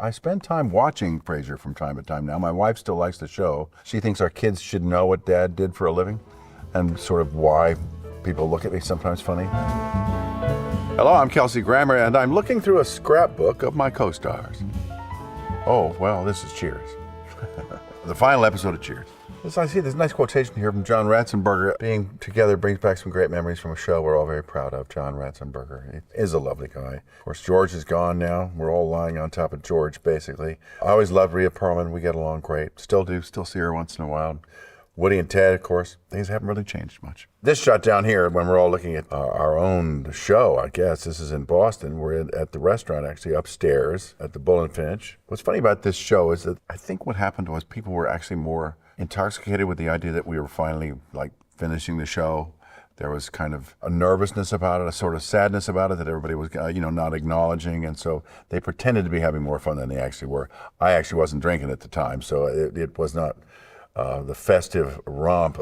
I spend time watching Frasier from time to time now. My wife still likes the show. She thinks our kids should know what Dad did for a living and sort of why people look at me sometimes funny. Hello, I'm Kelsey Grammer, and I'm looking through a scrapbook of my co-stars. Oh, well, this is Cheers. The final episode of Cheers. I see this nice quotation here from John Ratzenberger. Being together brings back some great memories from a show we're all very proud of. John Ratzenberger. He is a lovely guy. Of course, George is gone now. We're all lying on top of George, basically. I always loved Rhea Perlman. We get along great. Still do. Still see her once in a while. Woody and Ted, of course, things haven't really changed much. This shot down here, when we're all looking at our own show, I guess, this is in Boston. We're at the restaurant, actually, upstairs at the Bull and Finch. What's funny about this show is that I think what happened was people were actually more intoxicated with the idea that we were finally, finishing the show. There was kind of a nervousness about it, a sort of sadness about it that everybody was, not acknowledging. And so they pretended to be having more fun than they actually were. I actually wasn't drinking at the time, so it was not the festive romp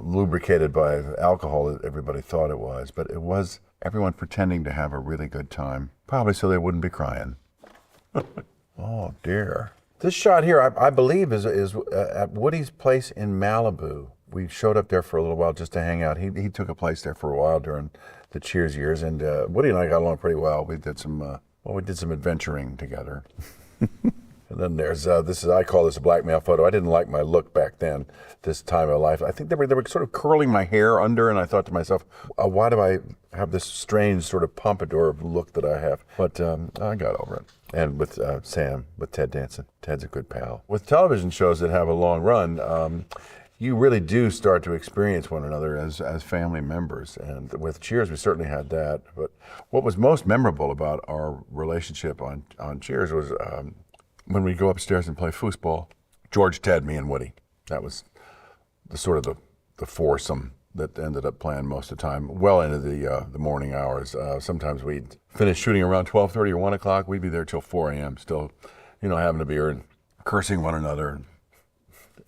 lubricated by alcohol that everybody thought it was. But it was everyone pretending to have a really good time, probably so they wouldn't be crying. Oh, dear. This shot here, I believe, is at Woody's place in Malibu. We showed up there for a little while just to hang out. He took a place there for a while during the Cheers years, and Woody and I got along pretty well. We did some adventuring together. And then there's I call this a blackmail photo. I didn't like my look back then, this time of life. I think they were sort of curling my hair under, and I thought to myself, why do I have this strange sort of pompadour look that I have? But I got over it. And with Sam, with Ted Danson. Ted's a good pal. With television shows that have a long run, you really do start to experience one another as family members. And with Cheers, we certainly had that. But what was most memorable about our relationship on Cheers was when we go upstairs and play foosball, George, Ted, me, and Woody. That was the foursome that ended up playing most of the time, well into the morning hours. Sometimes we'd finish shooting around 12:30 or 1 o'clock. We'd be there till 4 a.m. still, having a beer and cursing one another and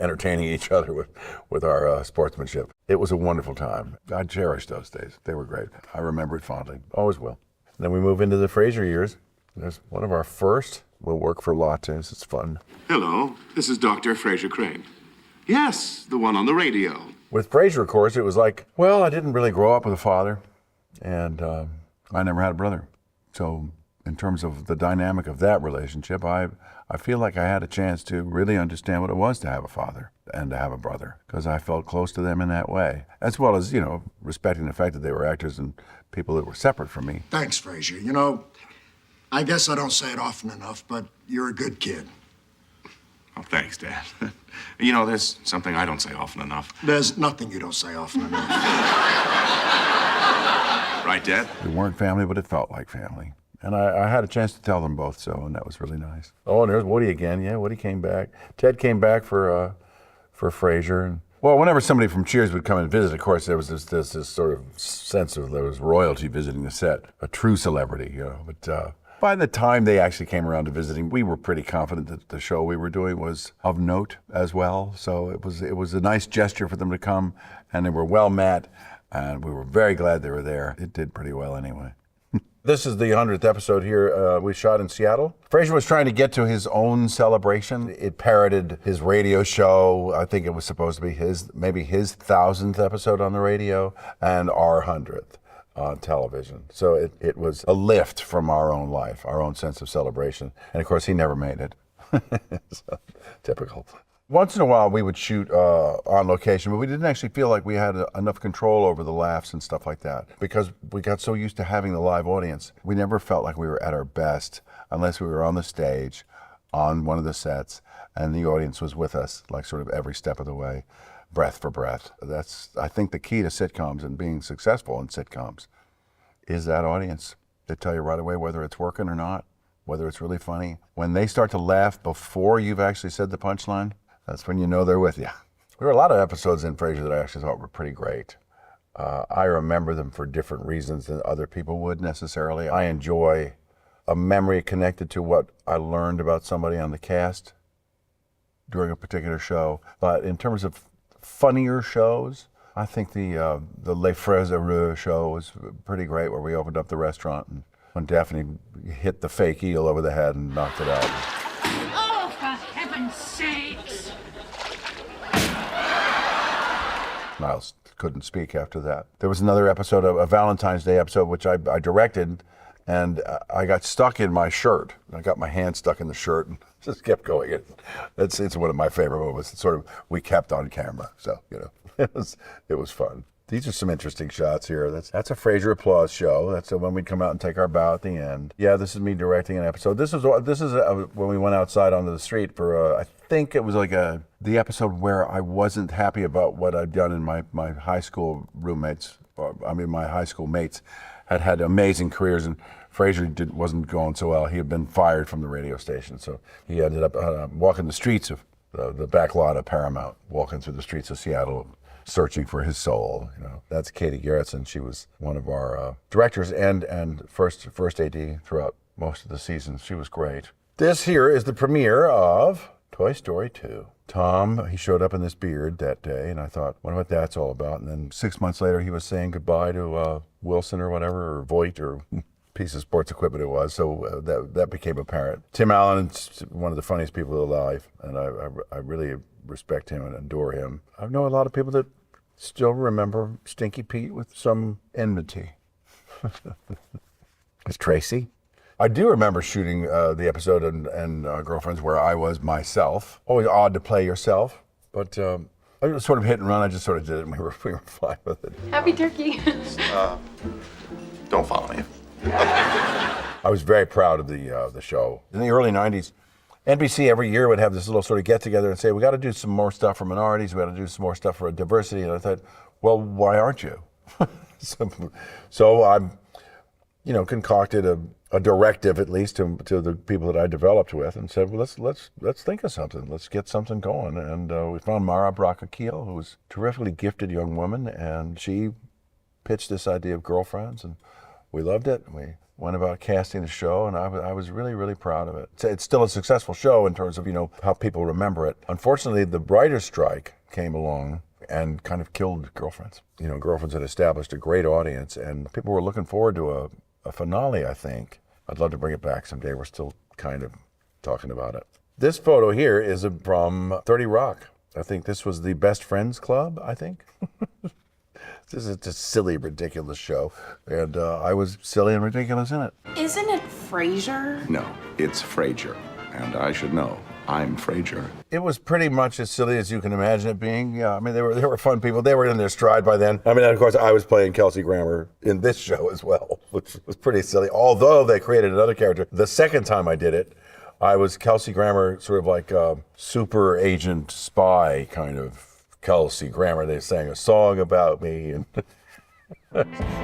entertaining each other with our sportsmanship. It was a wonderful time. I cherish those days. They were great. I remember it fondly. Always will. And then we move into the Frasier years. There's one of our first. We'll work for lattes. It's fun. Hello, this is Dr. Frasier Crane. Yes, the one on the radio. With Frasier, of course, it was like, well, I didn't really grow up with a father, and I never had a brother. So in terms of the dynamic of that relationship, I feel like I had a chance to really understand what it was to have a father and to have a brother, because I felt close to them in that way, as well as, respecting the fact that they were actors and people that were separate from me. Thanks, Frasier. I guess I don't say it often enough, but you're a good kid. Oh, thanks, Dad. There's something I don't say often enough. There's nothing you don't say often enough. Right, Dad? We weren't family, but it felt like family. And I had a chance to tell them both so, and that was really nice. Oh, and there's Woody again. Yeah, Woody came back. Ted came back for Frasier. And, well, whenever somebody from Cheers would come and visit, of course, there was this sort of sense of there was royalty visiting the set, a true celebrity, But by the time they actually came around to visiting, we were pretty confident that the show we were doing was of note as well. So it was a nice gesture for them to come, and they were well met, and we were very glad they were there. It did pretty well anyway. This is the 100th episode here we shot in Seattle. Frasier was trying to get to his own celebration. It parroted his radio show. I think it was supposed to be maybe his 1,000th episode on the radio and our 100th. On television. So it was a lift from our own life, our own sense of celebration. And of course, he never made it. So, typical. Once in a while, we would shoot on location, but we didn't actually feel like we had enough control over the laughs and stuff like that because we got so used to having the live audience. We never felt like we were at our best unless we were on the stage, on one of the sets, and the audience was with us, like sort of every step of the way. Breath for breath. That's, I think, the key to sitcoms and being successful in sitcoms is that audience. They tell you right away whether it's working or not, whether it's really funny. When they start to laugh before you've actually said the punchline, that's when you know they're with you. There were a lot of episodes in Frasier that I actually thought were pretty great. I remember them for different reasons than other people would necessarily. I enjoy a memory connected to what I learned about somebody on the cast during a particular show. But in terms of funnier shows, I think the Les Frasier show was pretty great, where we opened up the restaurant and when Daphne hit the fake eel over the head and knocked it out. Oh, for heaven's sakes! Miles couldn't speak after that. There was another episode, a Valentine's Day episode, which I directed, and I got stuck in my shirt. I got my hand stuck in the shirt and just kept going. It's one of my favorite moments. It's sort of, we kept on camera, so, it was fun. These are some interesting shots here. That's a Frasier applause show. That's when we'd come out and take our bow at the end. Yeah, this is me directing an episode. This is when we went outside onto the street for, I think it was like the episode where I wasn't happy about what I'd done, and my high school roommates, my high school mates had amazing careers, and Frasier wasn't going so well. He had been fired from the radio station, so he ended up walking the streets of the back lot of Paramount, walking through the streets of Seattle, searching for his soul. That's Katie Garrettson. She was one of our directors and first AD throughout most of the season. She was great. This here is the premiere of Toy Story 2. Tom, he showed up in this beard that day, and I thought, wonder what that's all about. And then 6 months later, he was saying goodbye to Wilson or whatever, or Voight, or piece of sports equipment it was. So that became apparent. Tim Allen's one of the funniest people alive, and I really respect him and adore him. I know a lot of people that still remember Stinky Pete with some enmity. It's Tracy. I do remember shooting the episode and Girlfriends where I was myself. Always odd to play yourself, but I was sort of hit and run. I just sort of did it, and we were fine with it. Happy turkey. Don't follow me. I was very proud of the show. In the early 90s, NBC every year would have this little sort of get together and say, we got to do some more stuff for minorities, we got to do some more stuff for diversity. And I thought, well, why aren't you? so I, concocted a directive, at least to the people that I developed with, and said, well, let's think of something. Let's get something going. And we found Mara Bracakeel, who was a terrifically gifted young woman, and she pitched this idea of Girlfriends, and we loved it. We went about casting the show, and I was really, really proud of it. It's still a successful show in terms of, how people remember it. Unfortunately, the writer's strike came along and kind of killed Girlfriends. Girlfriends had established a great audience, and people were looking forward to a finale, I think. I'd love to bring it back someday. We're still kind of talking about it. This photo here is from 30 Rock. I think this was the Best Friends Club, I think. This is a silly, ridiculous show, and I was silly and ridiculous in it. Isn't it Frasier? No, it's Frasier, and I should know. I'm Frasier. It was pretty much as silly as you can imagine it being. Yeah, they were fun people. They were in their stride by then. Of course, I was playing Kelsey Grammer in this show as well, which was pretty silly. Although they created another character. The second time I did it, I was Kelsey Grammer, sort of like a super agent spy kind of Kelsey Grammer. They sang a song about me. And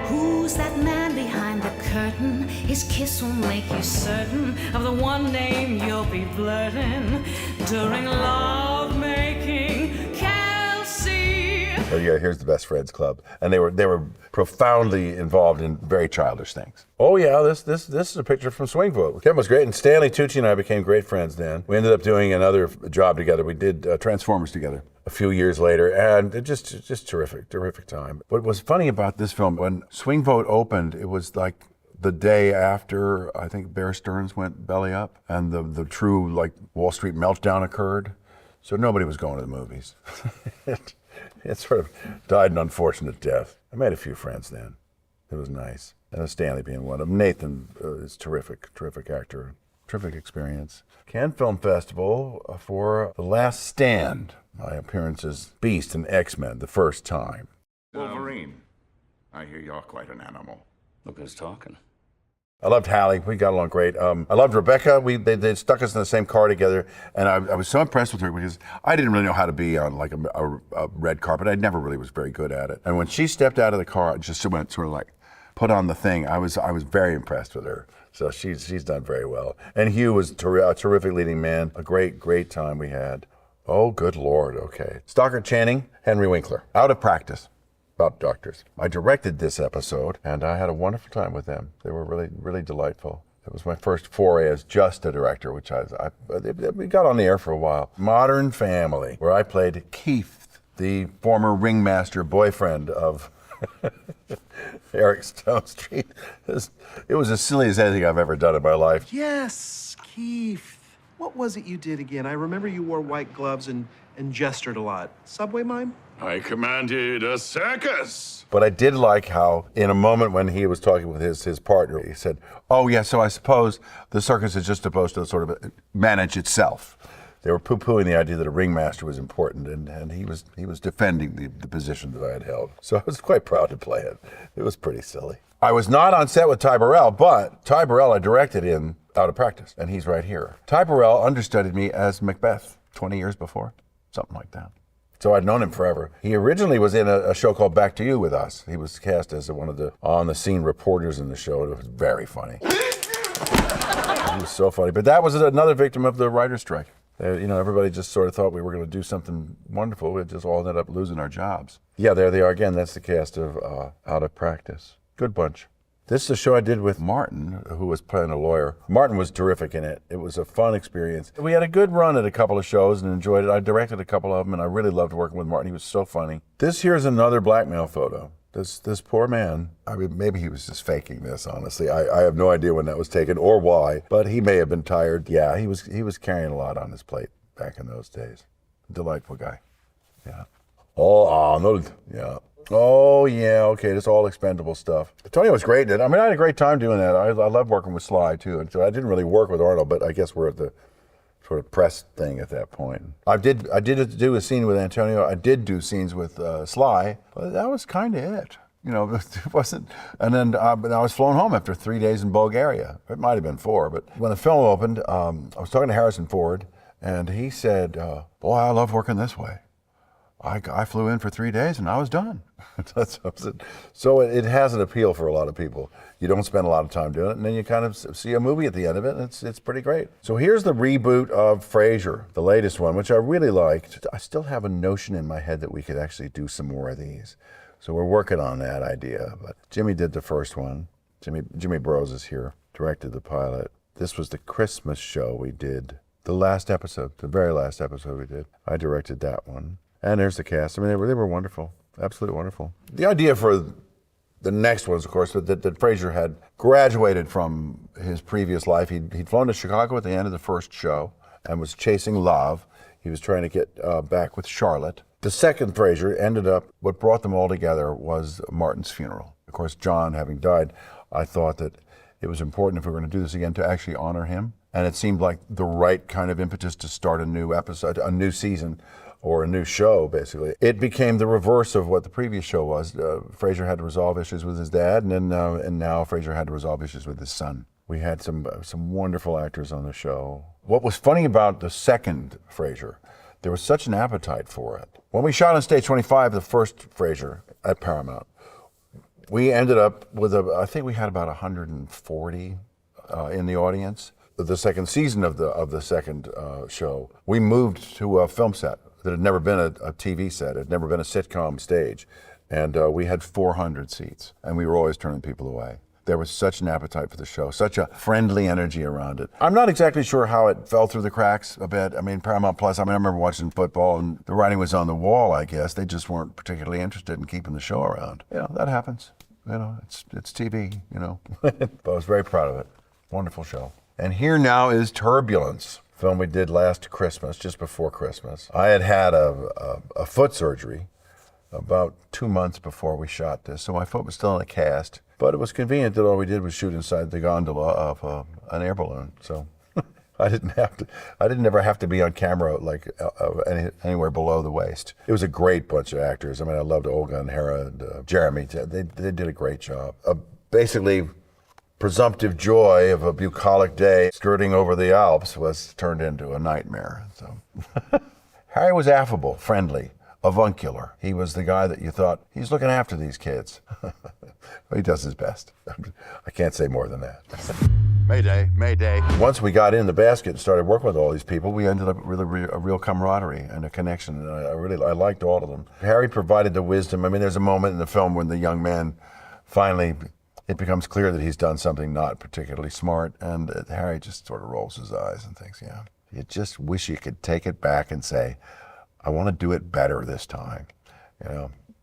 Who's that man behind the curtain? His kiss will make you certain of the one name you'll be blurting during love making. Kelsey. So yeah, here's the Best Friends Club, and they were profoundly involved in very childish things. Oh yeah, this is a picture from Swing Vote. Kevin was great, and Stanley Tucci and I became great friends then. We ended up doing another job together. We did Transformers together a few years later, and it just terrific time. What was funny about this film, when Swing Vote opened, it was like the day after I think Bear Stearns went belly up, and the true Wall Street meltdown occurred. So nobody was going to the movies. It sort of died an unfortunate death. I made a few friends then. It was nice. And Stanley being one of them. Nathan is terrific actor. Terrific experience. Cannes Film Festival for The Last Stand. My appearance as Beast in X-Men, the first time. Wolverine. I hear you're quite an animal. Look who's talking. I loved Hallie. We got along great. I loved Rebecca. They stuck us in the same car together, and I was so impressed with her because I didn't really know how to be on a red carpet. I never really was very good at it. And when she stepped out of the car, it just went sort of put on the thing. I was very impressed with her. So she's done very well. And Hugh was a terrific leading man. A great time we had. Oh, good Lord. Okay. Stockard Channing, Henry Winkler. Out of practice. About doctors. I directed this episode, and I had a wonderful time with them. They were really delightful. It was my first foray as just a director, which we got on the air for a while. Modern Family, where I played Keith, the former ringmaster boyfriend of Eric Stone Street. It was as silly as anything I've ever done in my life. Yes, Keith. What was it you did again? I remember you wore white gloves and gestured a lot. Subway mime? I commanded a circus. But I did like how, in a moment when he was talking with his partner, he said, "Oh yeah, so I suppose the circus is just supposed to sort of manage itself." They were poo-pooing the idea that a ringmaster was important, and he was defending the position that I had held. So I was quite proud to play it. It was pretty silly. I was not on set with Ty Burrell, but Ty Burrell I directed in Out of Practice, and he's right here. Ty Burrell understudied me as Macbeth 20 years before, something like that. So I'd known him forever. He originally was in a show called Back to You with us. He was cast as one of the on-the-scene reporters in the show. It was very funny. He was so funny. But that was another victim of the writer's strike. Everybody just sort of thought we were going to do something wonderful. We just all ended up losing our jobs. Yeah, there they are again. That's the cast of Out of Practice. Good bunch. This is a show I did with Martin, who was playing a lawyer. Martin was terrific in it. It was a fun experience. We had a good run at a couple of shows and enjoyed it. I directed a couple of them, and I really loved working with Martin. He was so funny. This here's another blackmail photo. This poor man, I mean, maybe he was just faking this, honestly. I have no idea when that was taken or why, but he may have been tired. Yeah, he was carrying a lot on his plate back in those days. Delightful guy. Yeah. Oh, Arnold. Yeah. Oh, yeah, okay, that's all expendable stuff. Tony was great in it. I mean, I had a great time doing that. I love working with Sly, too. And so I didn't really work with Arnold, but I guess we're at the sort of press thing at that point. I did do a scene with Antonio. I did do scenes with Sly, but that was kind of it. It wasn't. And then I was flown home after 3 days in Bulgaria. It might have been 4, but when the film opened, I was talking to Harrison Ford, and he said, "Boy, I love working this way. I flew in for 3 days and I was done." So it has an appeal for a lot of people. You don't spend a lot of time doing it, and then you kind of see a movie at the end of it, and it's pretty great. So here's the reboot of Frasier, the latest one, which I really liked. I still have a notion in my head that we could actually do some more of these. So we're working on that idea. But Jimmy did the first one. Jimmy Burrows is here, directed the pilot. This was the Christmas show we did. The last episode, the very last episode we did. I directed that one. And there's the cast. I mean, they were wonderful. Absolutely wonderful. The idea for the next was, of course, that Frasier had graduated from his previous life. He'd flown to Chicago at the end of the first show and was chasing love. He was trying to get back with Charlotte. The second Frasier ended up, what brought them all together was Martin's funeral. Of course, John having died, I thought that it was important, if we were going to do this again, to actually honor him. And it seemed like the right kind of impetus to start a new episode, a new season, or a new show, basically. It became the reverse of what the previous show was. Frasier had to resolve issues with his dad, and now Frasier had to resolve issues with his son. We had some wonderful actors on the show. What was funny about the second Frasier, there was such an appetite for it. When we shot on Stage 25, the first Frasier at Paramount, we ended up with I think we had about 140 in the audience. The second season of the second show, we moved to a film set that had never been a TV set, had never been a sitcom stage. And we had 400 seats, and we were always turning people away. There was such an appetite for the show, such a friendly energy around it. I'm not exactly sure how it fell through the cracks a bit. I mean, Paramount Plus, I remember watching football, and the writing was on the wall, I guess. They just weren't particularly interested in keeping the show around. That happens. It's TV, But I was very proud of it. Wonderful show. And here now is Turbulence, film we did last Christmas, just before Christmas. I had a foot surgery about 2 months before we shot this, so my foot was still in a cast. But it was convenient that all we did was shoot inside the gondola of an air balloon, so I didn't ever have to be on camera anywhere below the waist. It was a great bunch of actors. I mean, I loved Olga and Hera and Jeremy. They did a great job. Basically, presumptive joy of a bucolic day skirting over the Alps was turned into a nightmare. So Harry was affable, friendly, avuncular. He was the guy that you thought, he's looking after these kids. Well, he does his best. I can't say more than that. Mayday, Mayday. Once we got in the basket and started working with all these people, we ended up with a real camaraderie and a connection. And I liked all of them. Harry provided the wisdom. I mean, there's a moment in the film when the young man finally, it becomes clear that he's done something not particularly smart, and Harry just sort of rolls his eyes and thinks, yeah, you just wish you could take it back and say, I want to do it better this time,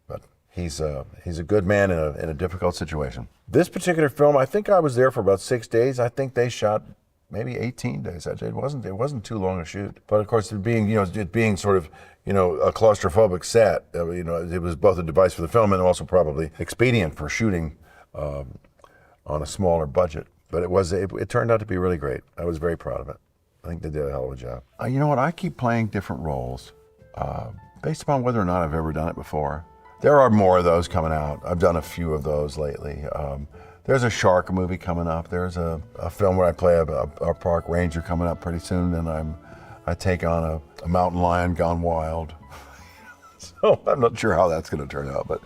But he's a good man in a difficult situation. This particular film, I think I was there for about 6 days. I think they shot maybe 18 days. Actually, it wasn't too long a shoot. But of course, it being sort of, a claustrophobic set, it was both a device for the film and also probably expedient for shooting on a smaller budget. But it turned out to be really great. I was very proud of it. I think they did a hell of a job. You know what? I keep playing different roles based upon whether or not I've ever done it before. There are more of those coming out. I've done a few of those lately. There's a shark movie coming up. There's a film where I play a park ranger coming up pretty soon, and I take on a mountain lion gone wild. So I'm not sure how that's going to turn out, but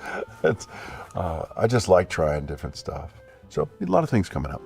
I just like trying different stuff. So a lot of things coming up.